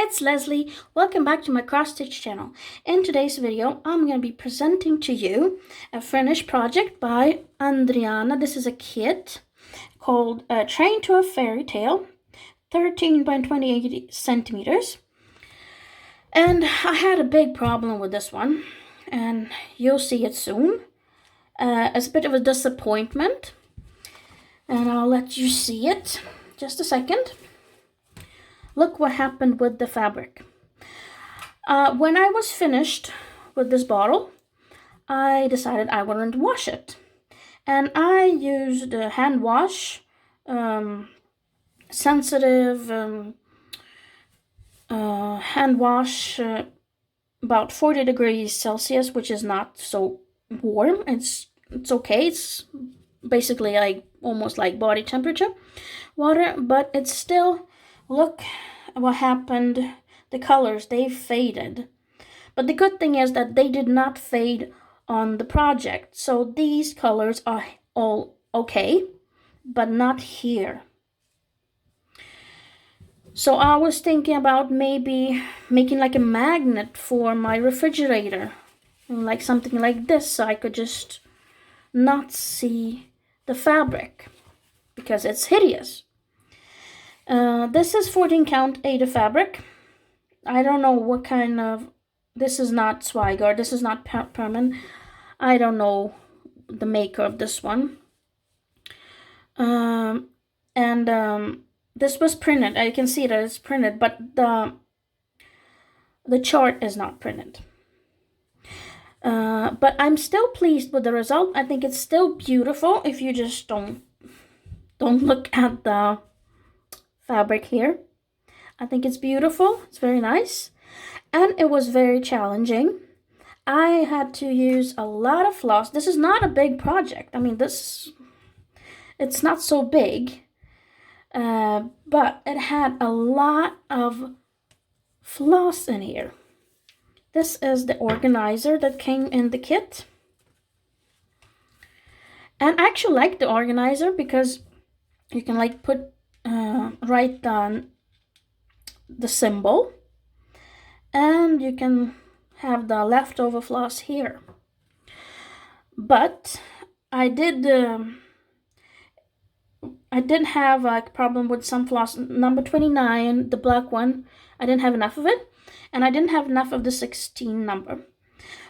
it's Leslie. Welcome back to my cross stitch channel. In today's video, I'm going to be presenting to you a finished project by Andriana. This is a kit called Train to a Fairy Tale, 13 by 28 centimeters. And I had a big problem with this one, and you'll see it soon. It's a bit of a disappointment, and I'll let you see it. Just a second. Look what happened with the fabric. When I was finished with this bottle, I decided I wouldn't wash it. And I used a hand wash, sensitive hand wash, about 40 degrees Celsius, which is not so warm. It's okay. It's basically like almost like body temperature water, but it's still, look what happened. The colors, they faded. But the good thing is that they did not fade on the project. So these colors are all okay, but not here. So I was thinking about maybe making like a magnet for my refrigerator, like something like this, so I could just not see the fabric because it's hideous. This is 14 count Ada fabric. I don't know what kind of, this is not Swigard, this is not Perman. I don't know the maker of this one. This was printed. I can see that it's printed, but the chart is not printed. But I'm still pleased with the result. I think it's still beautiful if you just don't look at the fabric here. I think it's beautiful. It's very nice. And it was very challenging. I had to use a lot of floss. This is not a big project. I mean, it's not so big. But it had a lot of floss in here. This is the organizer that came in the kit. And I actually like the organizer because you can like put write down the symbol, and you can have the leftover floss here. But I did have a problem with some floss. Number 29, the black one, I didn't have enough of it, and I didn't have enough of the 16 number.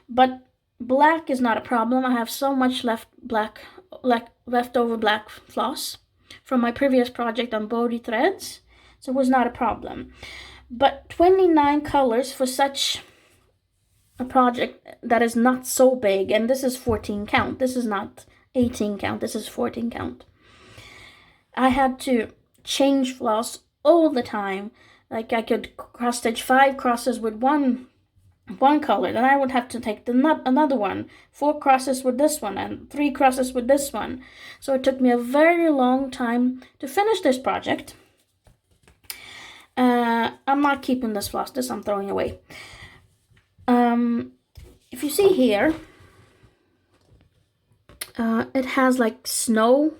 But black is not a problem. I have so much leftover black floss from my previous project on Bodhi threads, so it was not a problem. But 29 colors for such a project that is not so big, and this is 14 count. This is not 18 count. This is 14 count. I had to change floss all the time. Like I could cross stitch 5 crosses with one color, then I would have to take another one, 4 crosses with this one, and 3 crosses with this one. So it took me a very long time to finish this project. I'm not keeping this floss. This I'm throwing away. If you see here, it has like snow,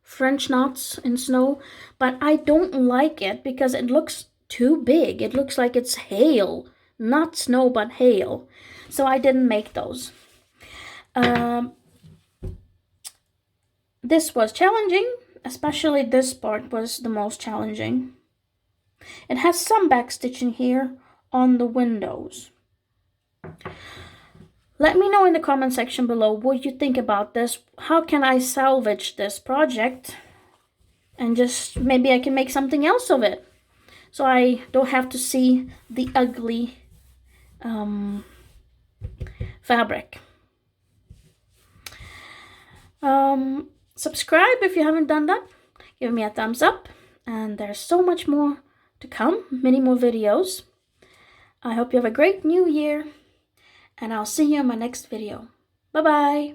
French knots in snow, but I don't like it because it looks too big. It looks like it's hail, not snow, but hail. So I didn't make those. This was challenging, especially this part was the most challenging. It has some back stitching here on the windows. Let me know in the comment section below what you think about this. How can I salvage this project? And just maybe I can make something else of it, so I don't have to see the ugly fabric. Subscribe if you haven't done that. Give me a thumbs up. And there's so much more to come. Many more videos. I hope you have a great new year. And I'll see you in my next video. Bye-bye.